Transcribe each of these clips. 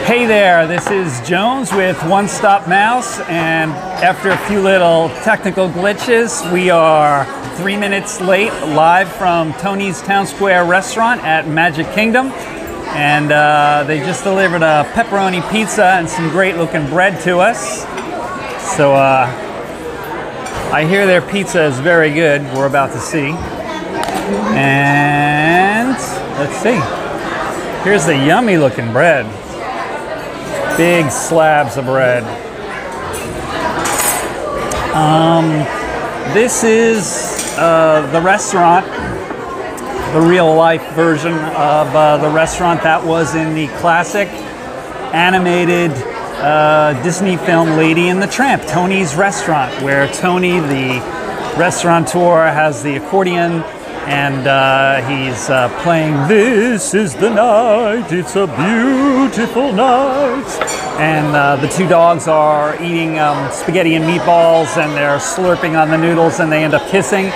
Hey there, this is Jones with One Stop Mouse, and after a few little technical glitches, we are 3 minutes late, live from Tony's Town Square restaurant at Magic Kingdom. And they just delivered a pepperoni pizza and some great looking bread to us. So I hear their pizza is very good. We're about to see. And let's see. Here's the yummy looking bread. Big slabs of bread. This is the restaurant, the real life version of the restaurant that was in the classic animated Disney film Lady and the Tramp, Tony's Restaurant, where Tony, the restaurateur, has the accordion and he's playing "This is the night, it's a beautiful night." And the two dogs are eating spaghetti and meatballs, and they're slurping on the noodles, and they end up kissing.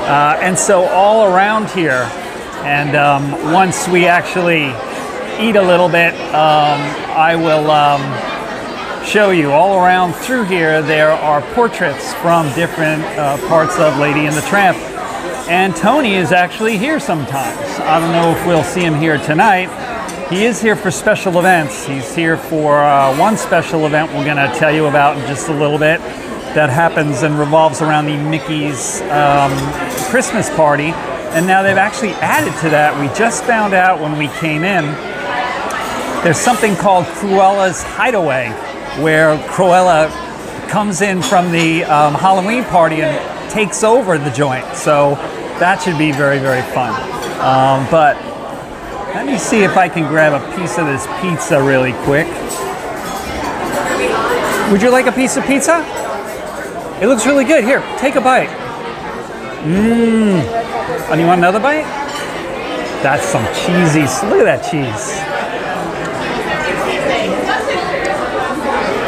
And so all around here, and once we actually eat a little bit, I will show you all around through here. There are portraits from different parts of Lady and the Tramp. And Tony is actually here sometimes. I don't know if we'll see him here tonight. He is here for special events. He's here for one special event we're going to tell you about in just a little bit that happens and revolves around the Mickey's Christmas party. And now they've actually added to that. We just found out when we came in, there's something called Cruella's Hideaway, where Cruella comes in from the Halloween party and takes over the joint. So that should be very, very fun. But let me see if I can grab a piece of this pizza really quick. Would you like a piece of pizza? It looks really good. Here, take a bite. Mmm. And you want another bite? That's some cheesy, look at that cheese.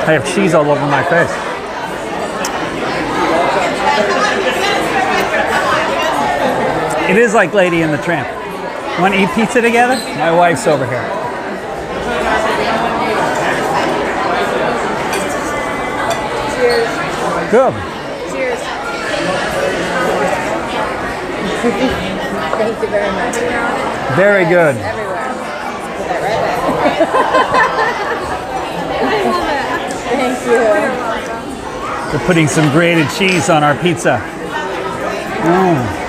I have cheese all over my face. It is like Lady and the Tramp. Want to eat pizza together? My wife's over here. Cheers. Good. Cheers. Thank you very much. Very good. Everywhere. Put that right back. Thank you. We're putting some grated cheese on our pizza. Mm.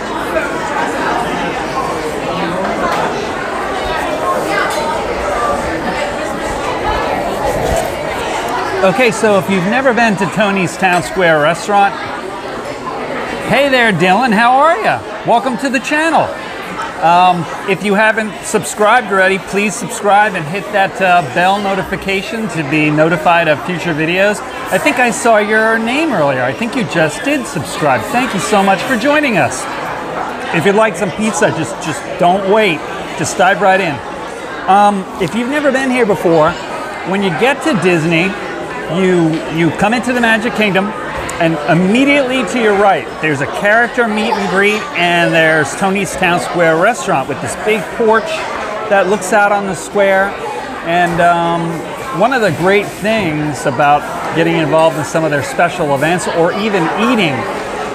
Okay, so if you've never been to Tony's Town Square restaurant, hey there, Dylan, how are you? Welcome to the channel. If you haven't subscribed already, please subscribe and hit that bell notification to be notified of future videos. I think I saw your name earlier. I think you just did subscribe. Thank you so much for joining us. If you'd like some pizza, just don't wait. Just dive right in. If you've never been here before, when you get to Disney, you come into the Magic Kingdom, and immediately to your right, there's a character meet and greet, and there's Tony's Town Square restaurant with this big porch that looks out on the square. And one of the great things about getting involved in some of their special events, or even eating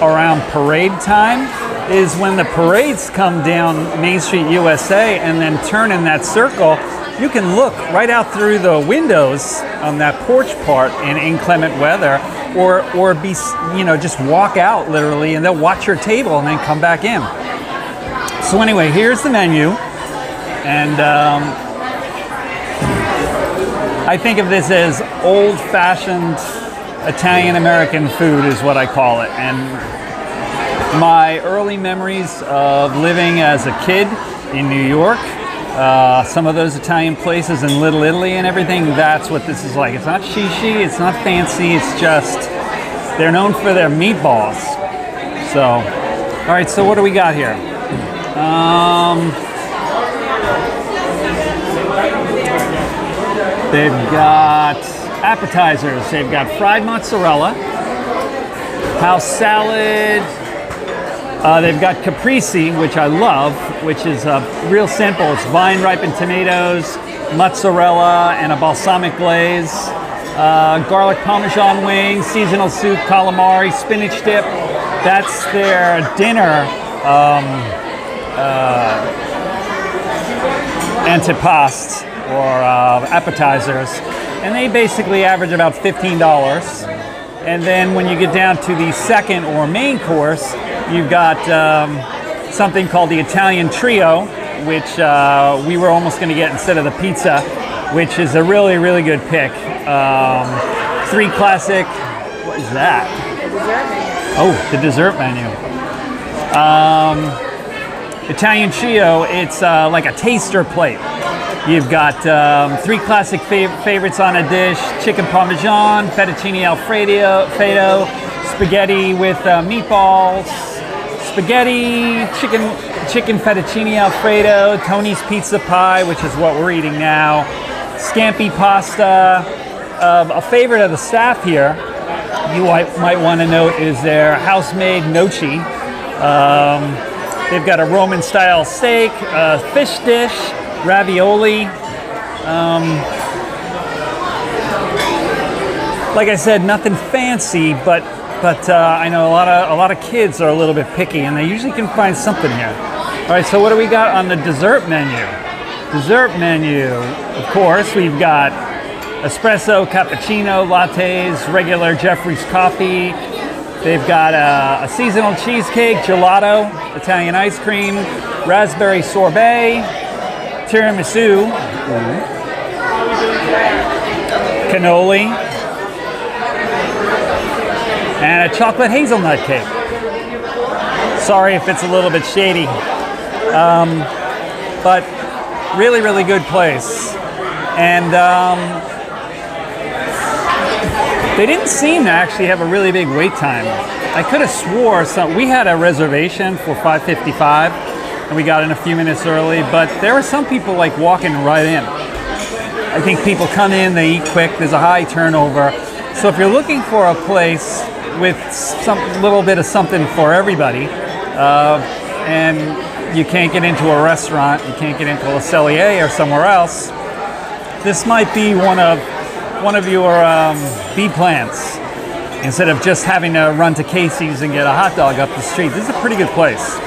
around parade time, is when the parades come down Main Street USA and then turn in that circle, you can look right out through the windows on that porch part in inclement weather, or be, just walk out literally, and they'll watch your table and then come back in. So anyway, here's the menu, and I think of this as old-fashioned Italian-American food is what I call it. And my early memories of living as a kid in New York, some of those Italian places in Little Italy and everything, that's what this is like. It's not shishi, it's not fancy, it's just, they're known for their meatballs. So, all right, so what do we got here? They've got appetizers. They've got fried mozzarella, house salad, They've got caprese, which I love, which is real simple. It's vine-ripened tomatoes, mozzarella, and a balsamic glaze. Garlic parmesan wings, seasonal soup, calamari, spinach dip. That's their dinner antipasto or appetizers. And they basically average about $15. And then when you get down to the second or main course, you've got something called the Italian Trio, which we were almost going to get instead of the pizza, which is a really, really good pick. 3 classic, what is that? The dessert menu. Oh, the dessert menu. Italian Trio, it's like a taster plate. You've got 3 classic favorites on a dish: chicken parmesan, fettuccine alfredo, spaghetti with meatballs, spaghetti, chicken fettuccine alfredo, Tony's pizza pie, which is what we're eating now, scampi pasta. A favorite of the staff here, you might want to note, is their house-made gnocchi. They've got a Roman-style steak, a fish dish, ravioli. Like I said, nothing fancy, but I know a lot of kids are a little bit picky, and they usually can find something here. All right, so what do we got on the dessert menu? Dessert menu, of course, we've got espresso, cappuccino, lattes, regular Jeffrey's coffee. They've got a seasonal cheesecake, gelato, Italian ice cream, raspberry sorbet, tiramisu, cannoli, and a chocolate hazelnut cake. Sorry if it's a little bit shady, but really, really good place. And they didn't seem to actually have a really big wait time. I could have swore we had a reservation for 5:55, and we got in a few minutes early, but there were some people like walking right in. I think people come in, they eat quick, there's a high turnover. So if you're looking for a place with some little bit of something for everybody, and you can't get into a restaurant, you can't get into Le Cellier or somewhere else, this might be one of your B plans. Instead of just having to run to Casey's and get a hot dog up the street. This is a pretty good place.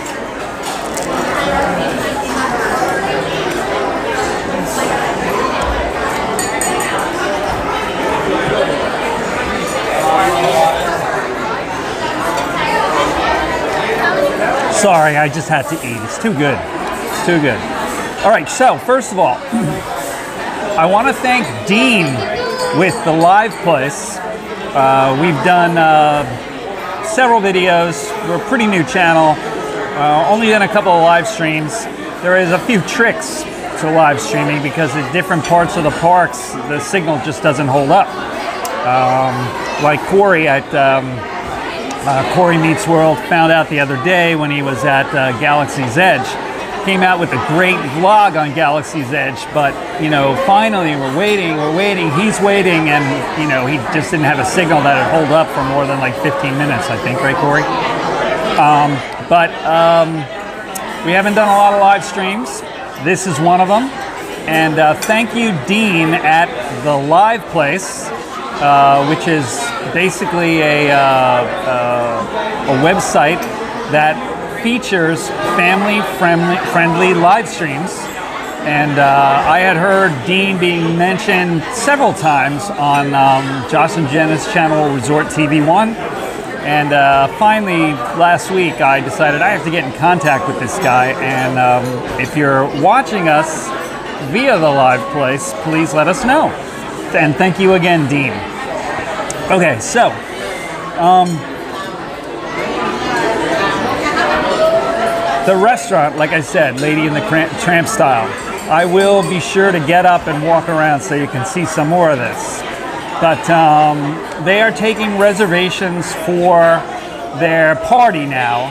Sorry, I just had to eat. It's too good. It's too good. All right, so first of all, I want to thank Dean with the live place. We've done several videos. We're a pretty new channel. Only done a couple of live streams. There is a few tricks to live streaming because at different parts of the parks, the signal just doesn't hold up. Like Corey at Corey Meets World found out the other day when he was at Galaxy's Edge. Came out with a great vlog on Galaxy's Edge, but you know, finally we're waiting, he's waiting, and you know, he just didn't have a signal that would hold up for more than like 15 minutes, I think, right, Corey? We haven't done a lot of live streams. This is one of them, and thank you, Dean, at the Live Place, which is basically a website that features family-friendly live streams. And I had heard Dean being mentioned several times on Josh and Jenna's channel, Resort TV1. And finally, last week, I decided I have to get in contact with this guy. And if you're watching us via the Live Place, please let us know. And thank you again, Dean. Okay, so the restaurant, like I said, Lady in the Tramp style. I will be sure to get up and walk around so you can see some more of this. But they are taking reservations for their party now,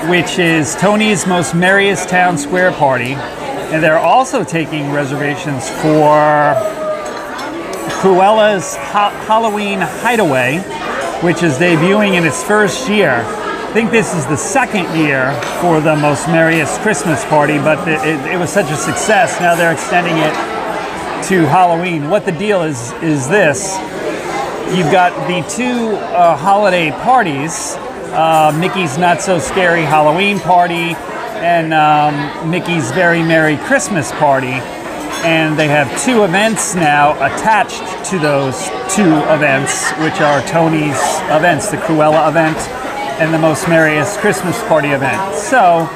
which is Tony's Most Merriest Town Square Party. And they're also taking reservations for Cruella's Halloween Hideaway, which is debuting in its first year. I think this is the second year for the Most Merriest Christmas Party, but it was such a success. Now they're extending it to Halloween. What the deal is this. You've got the two holiday parties, Mickey's Not So Scary Halloween Party and Mickey's Very Merry Christmas Party. And they have two events now attached to those two events, which are Tony's events, the Cruella event and the Most Merriest Christmas Party event. So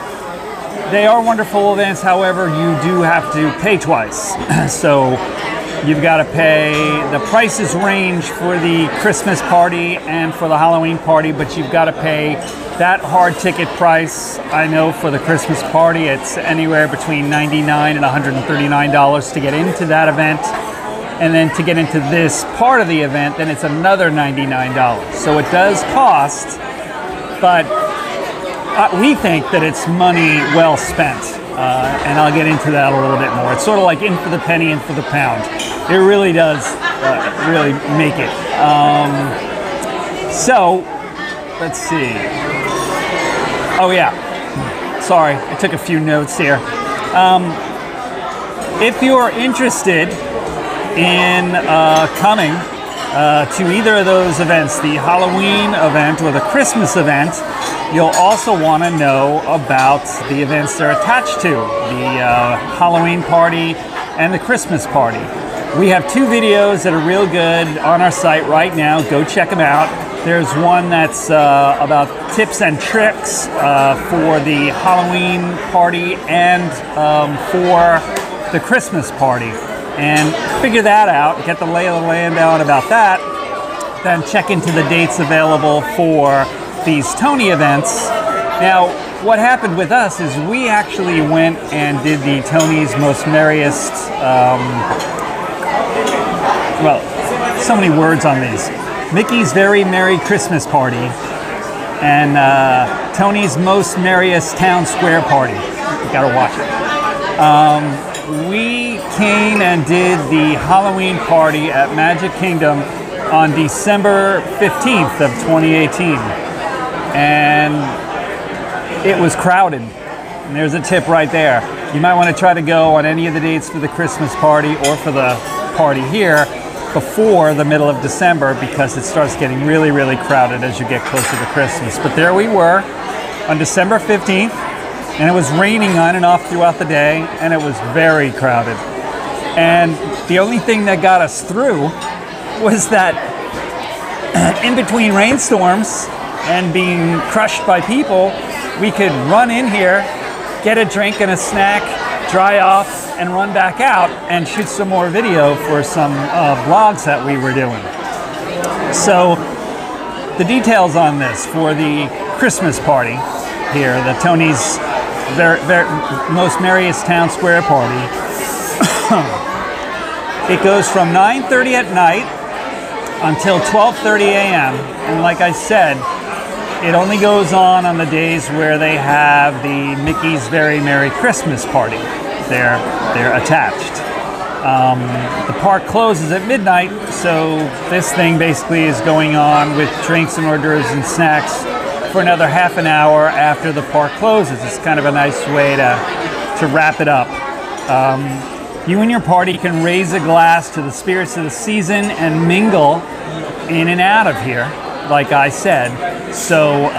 they are wonderful events, however, you do have to pay twice. So you've got to pay, the prices range for the Christmas party and for the Halloween party, but you've got to pay that hard ticket price. I know for the Christmas party, it's anywhere between $99 and $139 to get into that event. And then to get into this part of the event, then it's another $99. So it does cost, but we think that it's money well spent. And I'll get into that a little bit more. It's sort of like in for the penny, in for the pound. It really does really make it. So, let's see. Oh yeah, sorry, I took a few notes here. If you're interested in coming to either of those events, the Halloween event or the Christmas event, you'll also want to know about the events they're attached to, the Halloween party and the Christmas party. We have two videos that are real good on our site right now. Go check them out. There's one that's about tips and tricks for the Halloween party and for the Christmas party. And figure that out, get the lay of the land out about that, then check into the dates available for these Tony events. Now, what happened with us is we actually went and did the Tony's Most Merriest, well, so many words on these. Mickey's Very Merry Christmas Party and Tony's Most Merriest Town Square Party. You gotta watch it. We came and did the Halloween party at Magic Kingdom on December 15th of 2018. And it was crowded. And there's a tip right there. You might want to try to go on any of the dates for the Christmas party or for the party here before the middle of December, because it starts getting really, really crowded as you get closer to Christmas. But there we were on December 15th, and it was raining on and off throughout the day, and it was very crowded. And the only thing that got us through was that in between rainstorms and being crushed by people, we could run in here, get a drink and a snack, dry off, and run back out and shoot some more video for some vlogs that we were doing. So the details on this for the Christmas party here, the Tony's Most Merriest Town Square Party, it goes from 9:30 at night until 12:30 a.m. And like I said, it only goes on the days where they have the Mickey's Very Merry Christmas Party. They're attached. The park closes at midnight, so this thing basically is going on with drinks and hors d'oeuvres and snacks for another half an hour after the park closes. It's kind of a nice way to wrap it up. You and your party can raise a glass to the spirits of the season and mingle in and out of here, like I said. So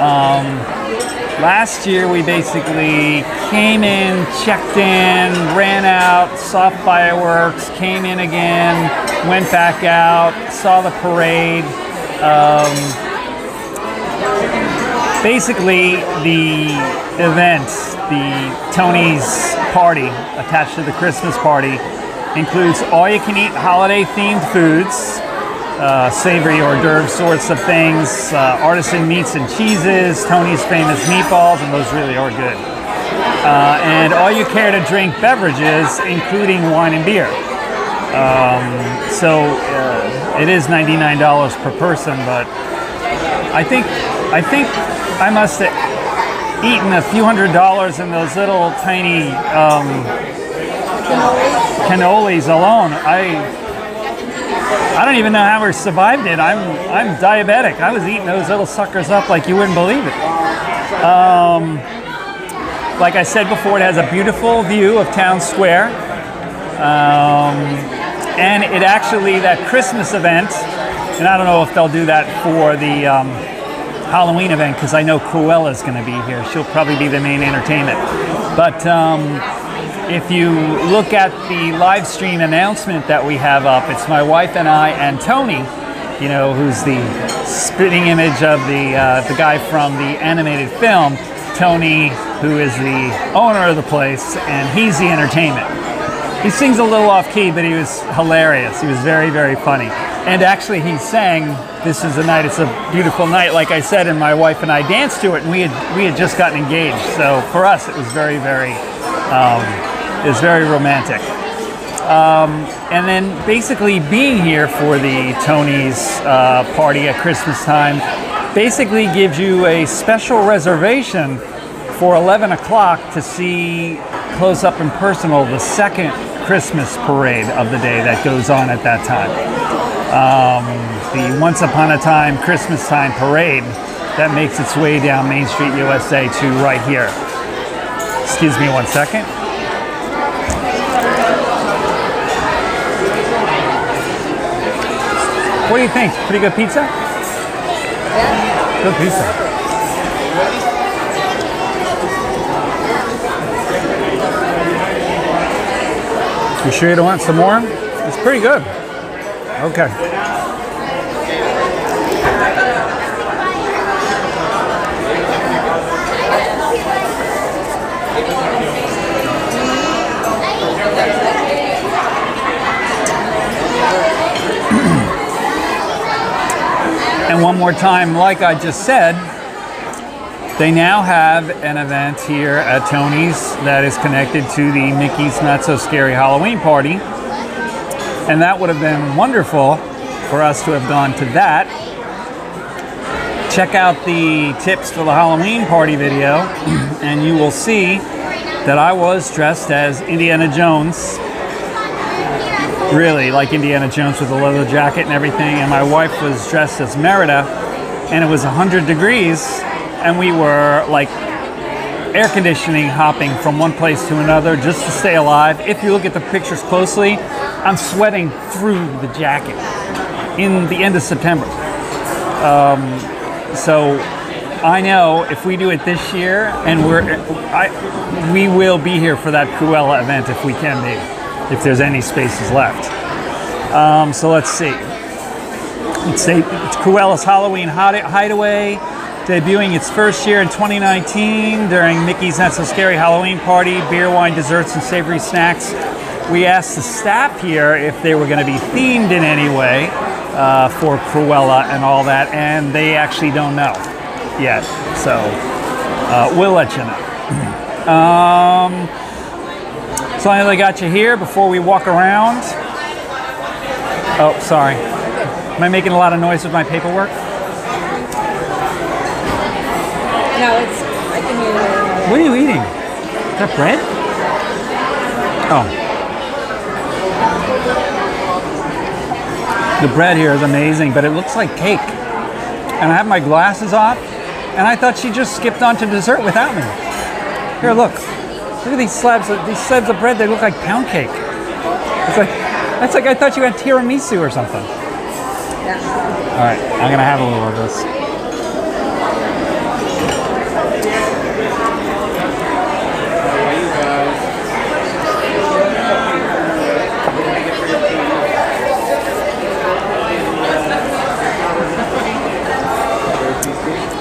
last year we basically came in, checked in, ran out, saw fireworks, came in again, went back out, saw the parade. Basically the event, the Tony's party attached to the Christmas party, includes all-you-can-eat holiday-themed foods, savory hors d'oeuvre sorts of things, artisan meats and cheeses, Tony's famous meatballs, and those really are good. And all you care to drink beverages, including wine and beer. So it is $99 per person, but I think I must have eaten a few $100s in those little tiny cannolis alone. I don't even know how we survived it. I'm diabetic. I was eating those little suckers up like you wouldn't believe it. Like I said before, it has a beautiful view of Town Square. And it actually, that Christmas event, and I don't know if they'll do that for the Halloween event, because I know Cruella is going to be here. She'll probably be the main entertainment. But if you look at the live stream announcement that we have up, it's my wife and I and Tony, you know, who's the spitting image of the guy from the animated film. Tony, who is the owner of the place, and he's the entertainment. He sings a little off key, but he was hilarious. He was very, very funny. And actually he sang "This Is the Night, It's a Beautiful Night," like I said, and my wife and I danced to it, and we had just gotten engaged. So for us, it was very, very, romantic. And then basically being here for the Tony's party at Christmas time basically gives you a special reservation for 11 o'clock to see close up and personal the second Christmas parade of the day that goes on at that time. The Once Upon a Time Christmas Time parade that makes its way down Main Street, USA to right here. Excuse me 1 second. What do you think? Pretty good pizza? Yeah. Good pizza. You sure you don't want some more? It's pretty good. Okay. And one more time, like I just said, they now have an event here at Tony's that is connected to the Mickey's Not So Scary Halloween Party. And that would have been wonderful for us to have gone to that. Check out the tips for the Halloween party video, and you will see that I was dressed as Indiana Jones. Really, like Indiana Jones with the leather jacket and everything. And my wife was dressed as Merida, and it was 100 degrees. And we were like air conditioning hopping from one place to another just to stay alive. If you look at the pictures closely, I'm sweating through the jacket in the end of September. So I know if we do it this year, and we will be here for that Cruella event if we can be, if there's any spaces left. So let's see. It's Cruella's Halloween Hideaway, debuting its first year in 2019 during Mickey's Not So Scary Halloween Party, beer, wine, desserts, and savory snacks. We asked the staff here if they were going to be themed in any way for Cruella and all that, and they actually don't know yet. So we'll let you know. So I only got you here before we walk around. Oh, sorry. Am I making a lot of noise with my paperwork? No, I can hear it. What are you eating? Is that bread? Oh. The bread here is amazing, but it looks like cake. And I have my glasses off, and I thought she just skipped on to dessert without me. Here, look. Look at these slabs of bread. They look like pound cake. That's like I thought you had tiramisu or something. Yeah. All right, I'm gonna have a little of this.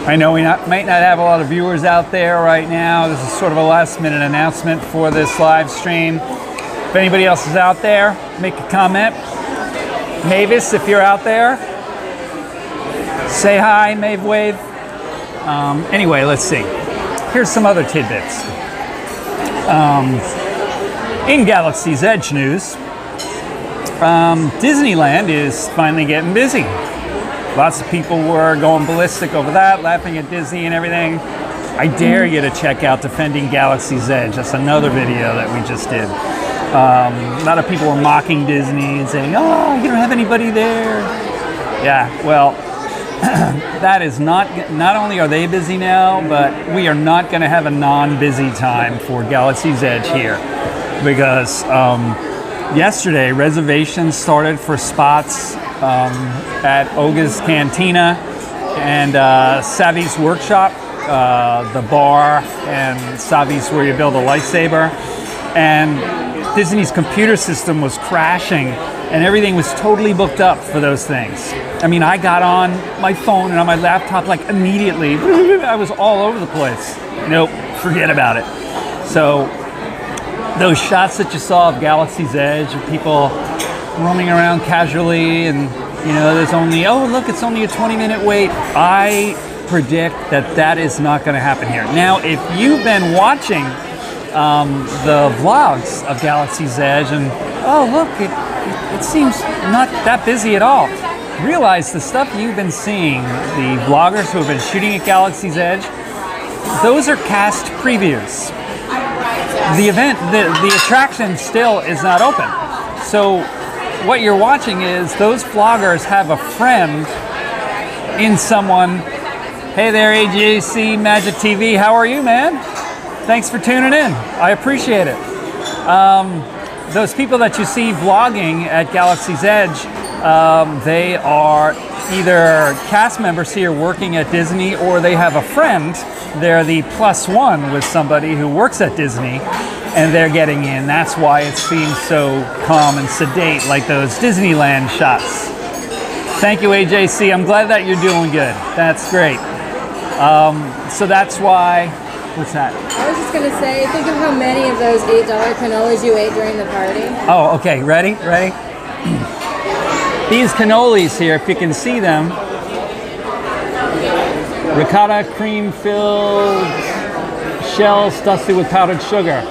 I know we might not have a lot of viewers out there right now. This is sort of a last minute announcement for this live stream. If anybody else is out there, make a comment. Mavis, if you're out there, say hi, Maeve wave. Anyway, let's see. Here's some other tidbits. In Galaxy's Edge news, Disneyland is finally getting busy. Lots of people were going ballistic over that, laughing at Disney and everything. I dare you to check out Defending Galaxy's Edge. That's another video that we just did. A lot of people were mocking Disney and saying, "Oh, you don't have anybody there." Yeah, well, that is not only are they busy now, but we are not going to have a non-busy time for Galaxy's Edge here, because yesterday reservations started for spots at Oga's Cantina and Savi's Workshop, the bar, and Savi's where you build a lightsaber. And Disney's computer system was crashing and everything was totally booked up for those things. I mean, I got on my phone and on my laptop like immediately. I was all over the place. Nope, forget about it. So those shots that you saw of Galaxy's Edge, of people roaming around casually, and you know, there's only, oh look, it's only a 20-minute wait. I predict that that is not going to happen here. Now, if you've been watching the vlogs of Galaxy's Edge, and oh look, it seems not that busy at all. Realize the stuff you've been seeing, the vloggers who have been shooting at Galaxy's Edge, those are cast previews. The event, the attraction still is not open. So what you're watching is those vloggers have a friend in someone. Hey there, AJC Magic TV, how are you, man? Thanks for tuning in. I appreciate it. Those people that you see vlogging at Galaxy's Edge, they are either cast members here working at Disney, or they have a friend. They're the +1 with somebody who works at Disney, and they're getting in. That's why it seems so calm and sedate, like those Disneyland shots. Thank you, AJC. I'm glad that you're doing good. That's great. So that's why. What's that? I was just going to say, think of how many of those $8 cannolis you ate during the party. Oh, okay. Ready? Ready? These cannolis here, if you can see them, ricotta cream filled shells dusted with powdered sugar.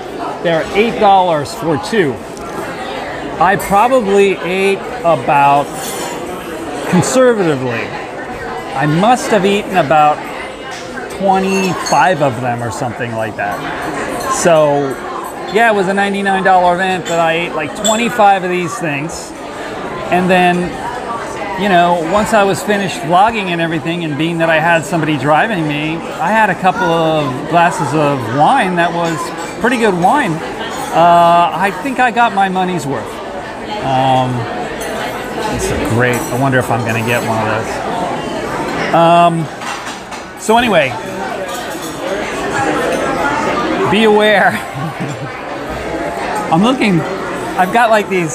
They're $8 for two. I probably ate about, conservatively, I must have eaten about 25 of them or something like that. So yeah, it was a $99 event, but I ate like 25 of these things. And then, you know, once I was finished vlogging and everything, and being that I had somebody driving me, I had a couple of glasses of wine that was pretty good wine. I think I got my money's worth. These are great. I wonder if I'm going to get one of those. So anyway, be aware. I'm looking. I've got like the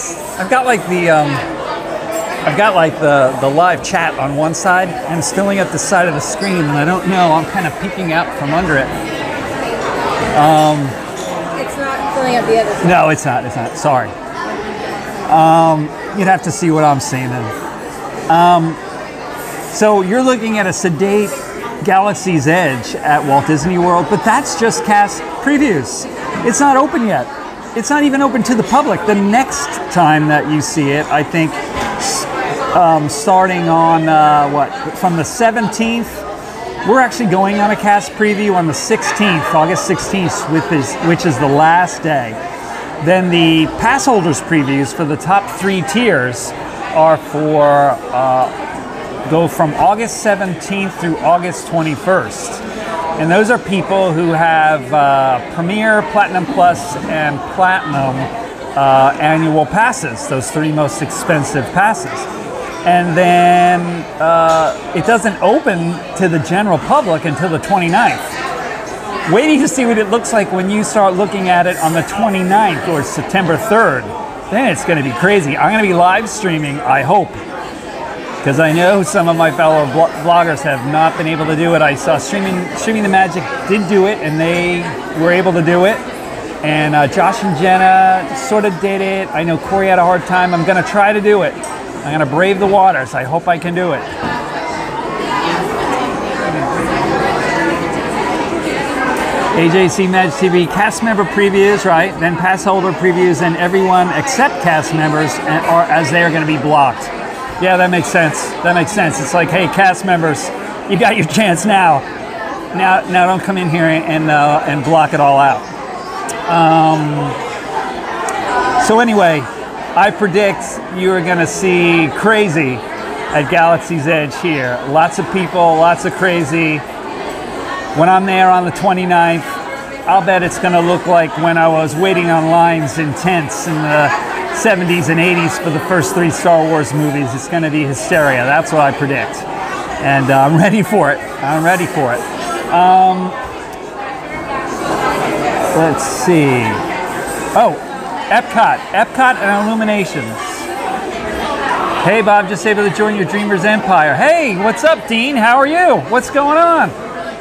live chat on one side, and it's filling up the side of the screen, and I don't know. I'm kind of peeking out from under it. It's not filling up the other side. No, it's not. It's not. Sorry. You'd have to see what I'm seeing then. So you're looking at a sedate Galaxy's Edge at Walt Disney World, but that's just cast previews. It's not open yet. It's not even open to the public. The next time that you see it, I think, starting on from the 17th, we're actually going on a cast preview on the 16th, August 16th, which is the last day. Then the pass holders previews for the top 3 tiers are for go from August 17th through August 21st. And those are people who have Premier, Platinum Plus, and Platinum annual passes, those 3 most expensive passes. And then it doesn't open to the general public until the 29th. Waiting to see what it looks like when you start looking at it on the 29th or September 3rd. Then it's going to be crazy. I'm going to be live streaming, I hope, because I know some of my fellow vloggers have not been able to do it. I saw Streaming the Magic did do it, and they were able to do it. And Josh and Jenna sort of did it. I know Corey had a hard time. I'm going to try to do it. I'm going to brave the waters. I hope I can do it. AJC Magic TV cast member previews, right? Then pass holder previews, and everyone except cast members are as they are going to be blocked. Yeah, that makes sense. That makes sense. It's like, hey, cast members, you got your chance now. Now don't come in here and block it all out. So anyway, I predict you are going to see crazy at Galaxy's Edge here. Lots of people, lots of crazy. When I'm there on the 29th, I'll bet it's going to look like when I was waiting on lines in tents in the 70s and 80s for the first 3 Star Wars movies. It's going to be hysteria. That's what I predict. And I'm ready for it. I'm ready for it. Let's see. Oh, Epcot and Illuminations. Hey, Bob, just able to join your Dreamer's Empire. Hey, what's up, Dean? How are you? What's going on?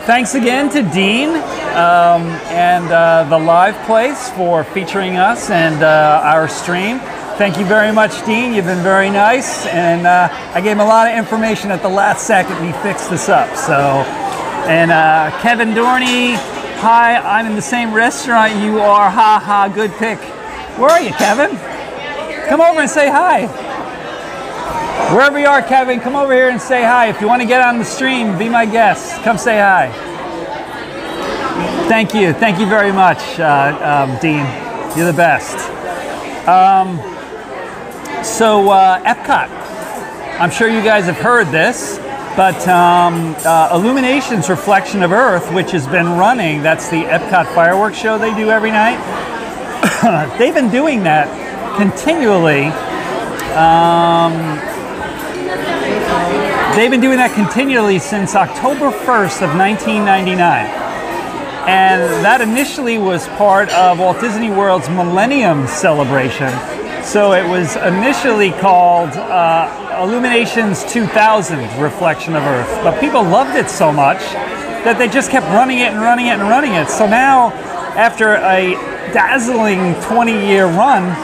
Thanks again to Dean and the Live Place for featuring us and our stream. Thank you very much, Dean. You've been very nice, and I gave him a lot of information at the last second. He fixed this up. So, and Kevin Dorney, hi. I'm in the same restaurant you are. Ha ha. Good pick. Where are you, Kevin? Come over and say hi. Wherever you are, Kevin, come over here and say hi. If you want to get on the stream, be my guest. Come say hi. Thank you. Thank you very much, Dean. You're the best. So Epcot. I'm sure you guys have heard this, but Illuminations Reflection of Earth, which has been running, that's the Epcot fireworks show they do every night. They've been doing that continually. They've been doing that continually since October 1st of 1999. And that initially was part of Walt Disney World's Millennium Celebration. So it was initially called Illuminations 2000 Reflection of Earth. But people loved it so much that they just kept running it and running it and running it. So now, after a dazzling 20-year run,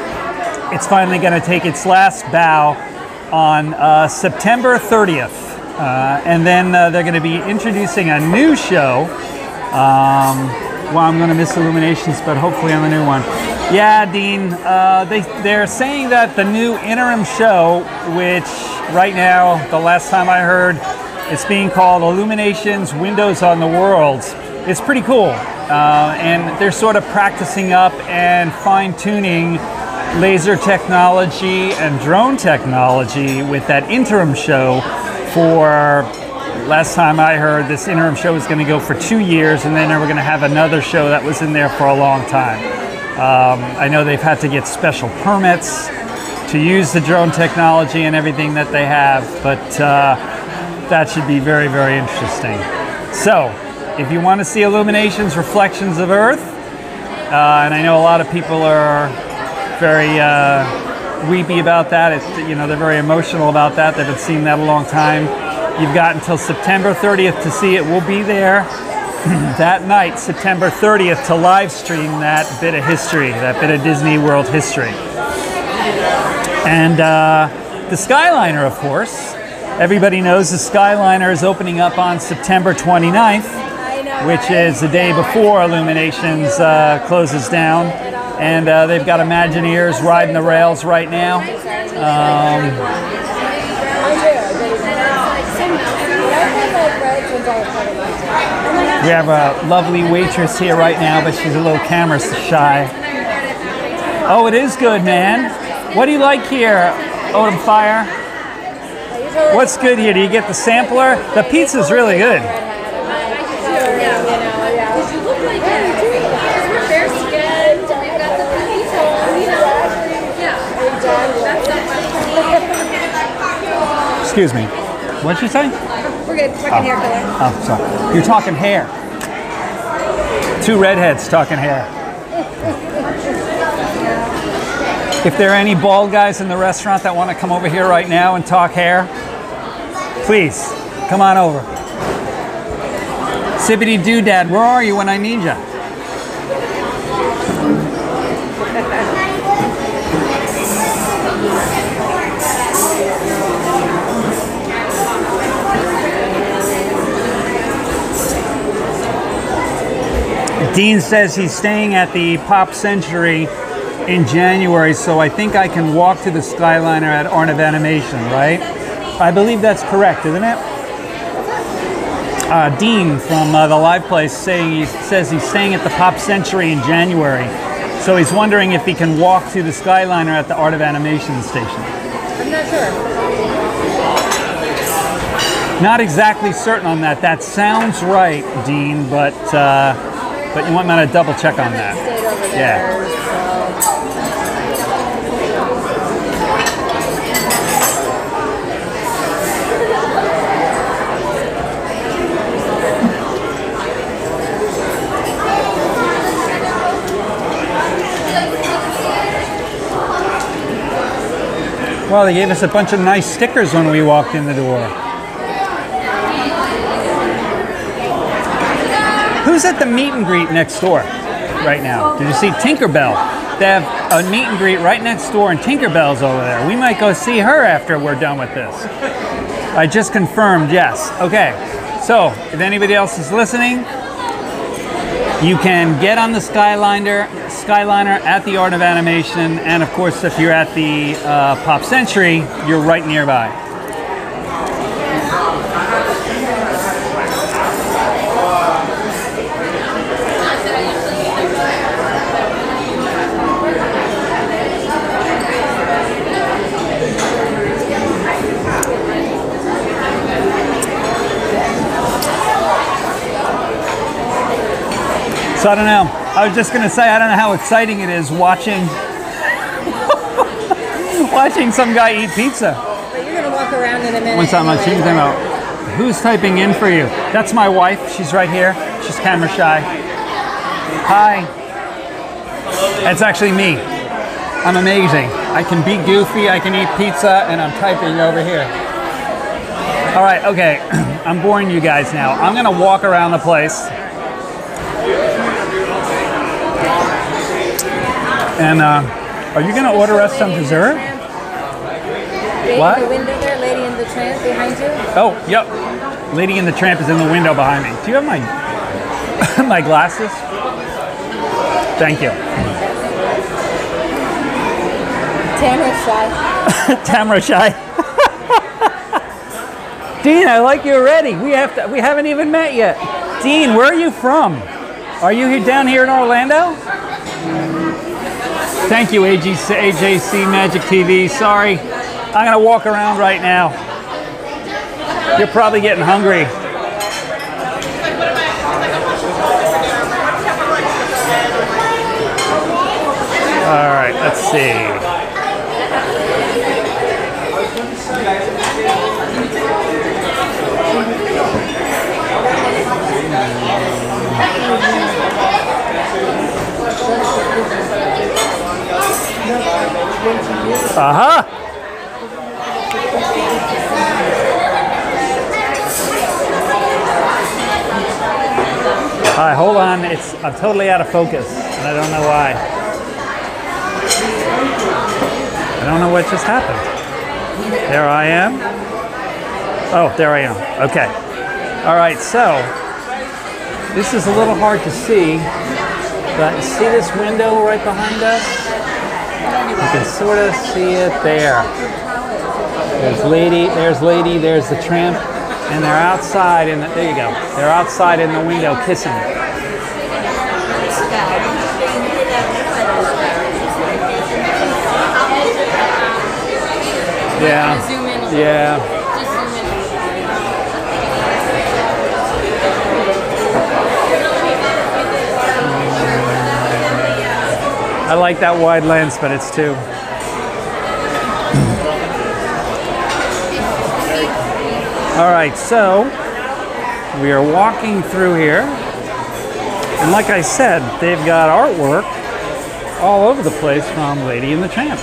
it's finally going to take its last bow on September 30th. And then they're going to be introducing a new show. Well, I'm going to miss Illuminations, but hopefully on the new one. Yeah, Dean, they're saying that the new interim show, which right now, the last time I heard, it's being called Illuminations Windows on the World. It's pretty cool. And they're sort of practicing up and fine-tuning laser technology and drone technology with that interim show for, last time I heard, this interim show is going to go for 2 years, and then we're going to have another show that was in there for a long time. I know they've had to get special permits to use the drone technology and everything that they have, but that should be very, very interesting. So, if you want to see Illuminations Reflections of Earth, and I know a lot of people are very weepy about that. They're very emotional about that. They've been seeing that a long time. You've got until September 30th to see it. We'll be there that night, September 30th, to live stream that bit of history, that bit of Disney World history. And the Skyliner, of course. Everybody knows the Skyliner is opening up on September 29th, which is the day before Illuminations closes down. And they've got Imagineers riding the rails right now. We have a lovely waitress here right now, but she's a little camera shy. Oh, it is good, man. What do you like here, Odom Fire? What's good here? Do you get the sampler? The pizza's really good. Excuse me. What'd you say? We're good. Talking hair color. Oh, sorry. You're talking hair. 2 redheads talking hair. If there are any bald guys in the restaurant that want to come over here right now and talk hair, please, come on over. Sippity Doodad, where are you when I need you? Dean says he's staying at the Pop Century in January, so I think I can walk to the Skyliner at Art of Animation, right? I believe that's correct, isn't it? Dean from the Live Place says he's staying at the Pop Century in January, So he's wondering if he can walk to the Skyliner at the Art of Animation station. I'm not sure. Not exactly certain on that. That sounds right, Dean, but you want me to double check on that. Stayed over there, Yeah. Well, they gave us a bunch of nice stickers when we walked in the door. Who's at the meet and greet next door right now? Did you see Tinkerbell? They have a meet and greet right next door, and Tinkerbell's over there. We might go see her after we're done with this. I just confirmed, yes. Okay, so if anybody else is listening, you can get on the Skyliner at the Art of Animation, and of course, if you're at the Pop Century, you're right nearby. So I don't know. I was just gonna say I don't know how exciting it is watching watching some guy eat pizza. But you're gonna walk around in a minute. What's that much? Anyway, About who's typing in for you? That's my wife. She's right here. She's camera shy. Hi. That's actually me. I'm amazing. I can be goofy. I can eat pizza, and I'm typing over here. All right. Okay. I'm boring you guys now. I'm gonna walk around the place. And are you going to order us some dessert? What? The window there, Lady in the Tramp behind you. Oh, yep. Lady in the Tramp is in the window behind me. Do you have my my glasses? Thank you. Tamara shy. Tamara shy. Dean, I like you already. We haven't even met yet. Dean, where are you from? Are you here down here in Orlando? Thank you, AJC Magic TV. Sorry, I'm gonna walk around right now. You're probably getting hungry. All right, let's see. Uh-huh. All right, hold on. I'm totally out of focus, and I don't know why. I don't know what just happened. There I am. Oh, there I am. Okay. All right, so this is a little hard to see, but you see this window right behind us? You can sort of see it there. There's Lady, there's the Tramp, and they're outside in the, there you go. They're outside in the window kissing. Yeah. Yeah. I like that wide lens, but it's too. All right, so we are walking through here, and like I said, they've got artwork all over the place from Lady and the Tramp.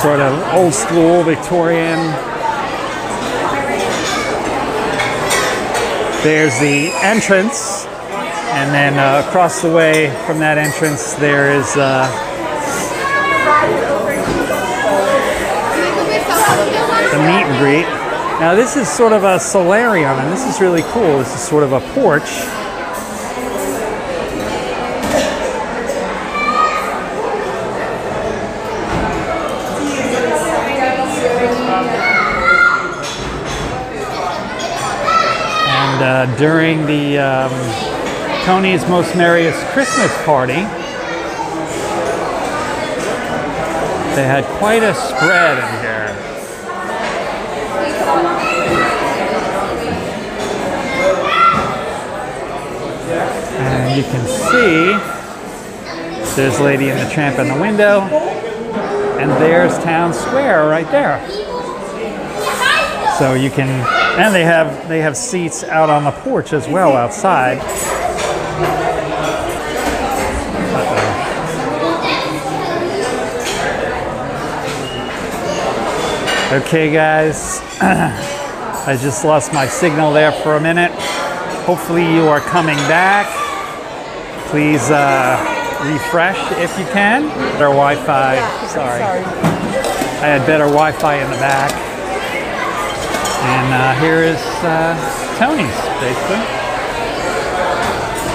Sort of old school Victorian. There's the entrance, and then across the way from that entrance there is the meet and greet. Now this is sort of a solarium, and this is really cool. This is sort of a porch. And during the Tony's Most Merriest Christmas party, they had quite a spread in here. And you can see there's Lady and the Tramp in the window, and there's Town Square right there. So you can, and they have seats out on the porch as well outside. Okay guys, I just lost my signal there for a minute. Hopefully you are coming back. Please refresh if you can. Better Wi-Fi, sorry. I had better Wi-Fi in the back. And here is Tony's, basically.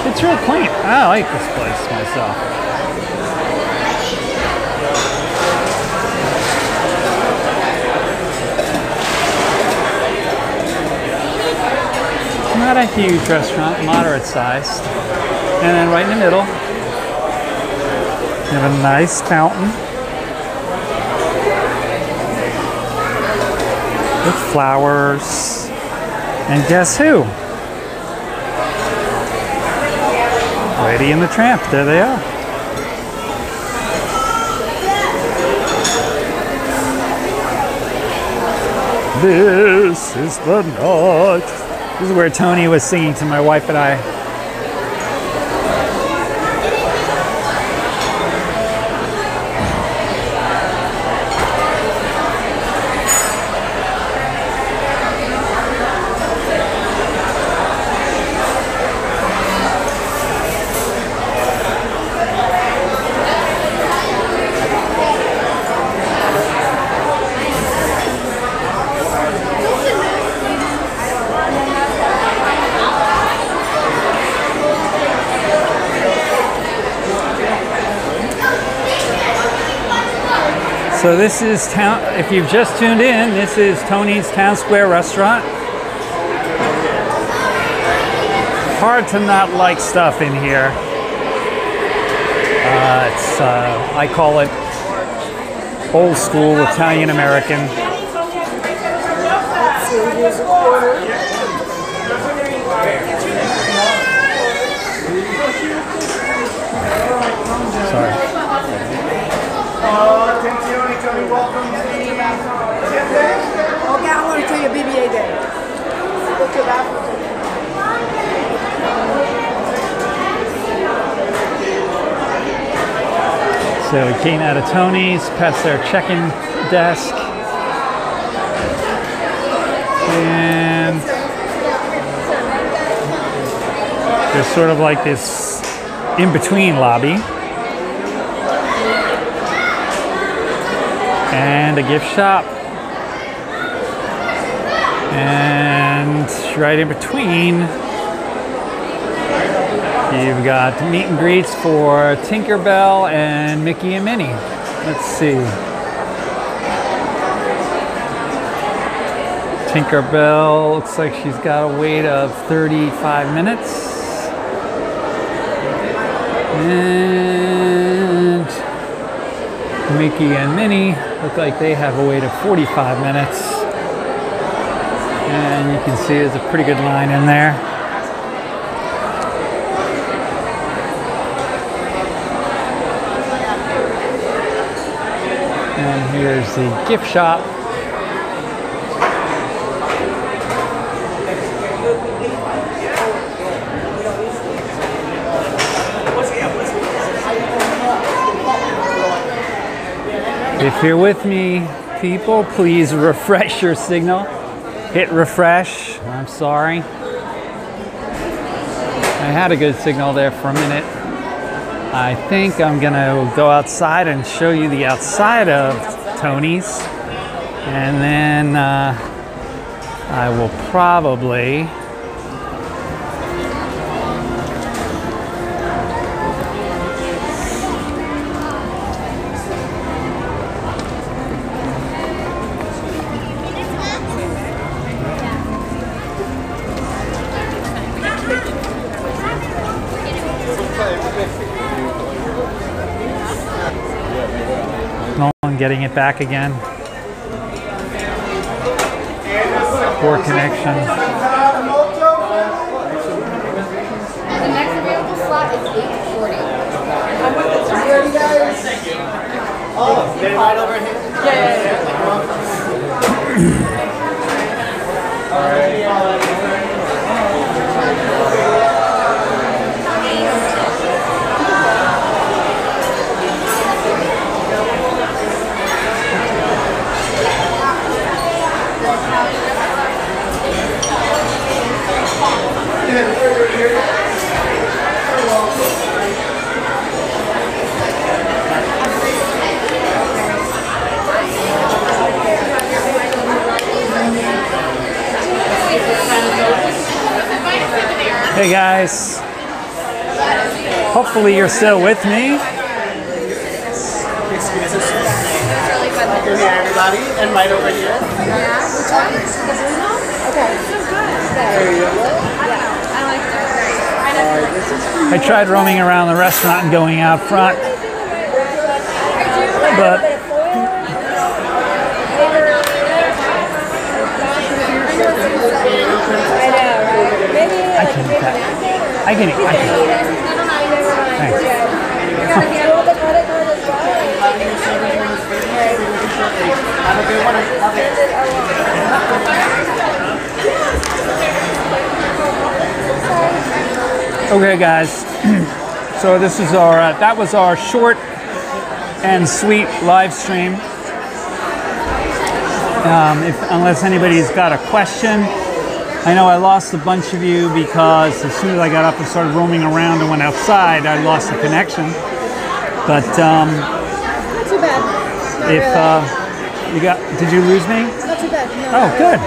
It's real quaint. I like this place myself. Not a huge restaurant, moderate sized. And then right in the middle, you have a nice fountain with flowers. And guess who? Lady and the Tramp, there they are. This is the night. This is where Tony was singing to my wife and I. So this is town, if you've just tuned in, this is Tony's Town Square restaurant. Hard to not like stuff in here. I call it old school Italian American. Sorry. Tony, welcome. Okay, I want to tell you BBA Day. Look at that. So we came out of Tony's, past their check-in desk, and there's sort of like this in-between lobby. And a gift shop, and right in between you've got meet and greets for Tinkerbell and Mickey and Minnie. Let's see, Tinkerbell looks like she's got a wait of 35 minutes, and Mickey and Minnie look like they have a wait of 45 minutes. And you can see there's a pretty good line in there. And here's the gift shop. If you're with me, people, please refresh your signal. Hit refresh. I'm sorry. I had a good signal there for a minute. I think I'm gonna go outside and show you the outside of Tony's. And then I will probably Nolan getting it back again. Poor connection. The next available slot is 8:40. Oh, they're right over here? Hey guys, hopefully you're still with me. Over here, everybody, and right over here. Yeah, which one? The blue one? Okay. So good. There you go. Yeah, I like that. I tried roaming around the restaurant and going out front, but I know, right? Maybe I can eat that. I can eat. Thanks. Have a good one. Okay, guys. So this is our that was our short and sweet live stream. Unless anybody's got a question, I know I lost a bunch of you because as soon as I got up and started roaming around and went outside, I lost the connection. But Not too bad. Not if really. you got, did you lose me? Not too bad. No, Oh, good.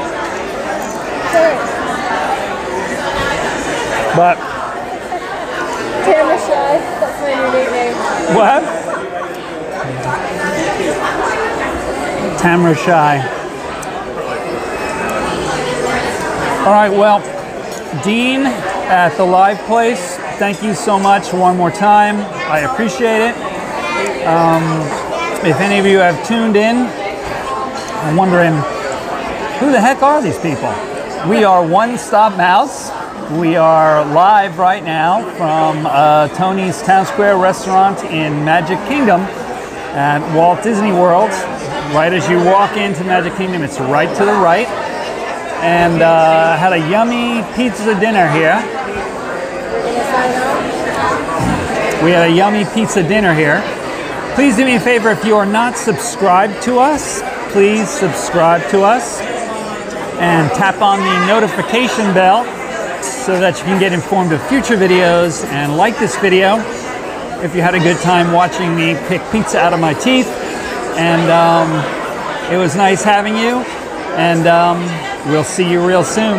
Sorry. But Tamara Shy. That's my new nickname. what? Tamara Shy. All right, well, Dean at the live place, thank you so much one more time. I appreciate it. If any of you have tuned in, I'm wondering, who the heck are these people? We are One Stop Mouse. We are live right now from Tony's Town Square restaurant in Magic Kingdom at Walt Disney World. Right as you walk into Magic Kingdom, it's right to the right. And had a yummy pizza dinner here. We had a yummy pizza dinner here. Please do me a favor, if you are not subscribed to us, please subscribe to us and tap on the notification bell so that you can get informed of future videos, and like this video if you had a good time watching me pick pizza out of my teeth. And it was nice having you, and we'll see you real soon.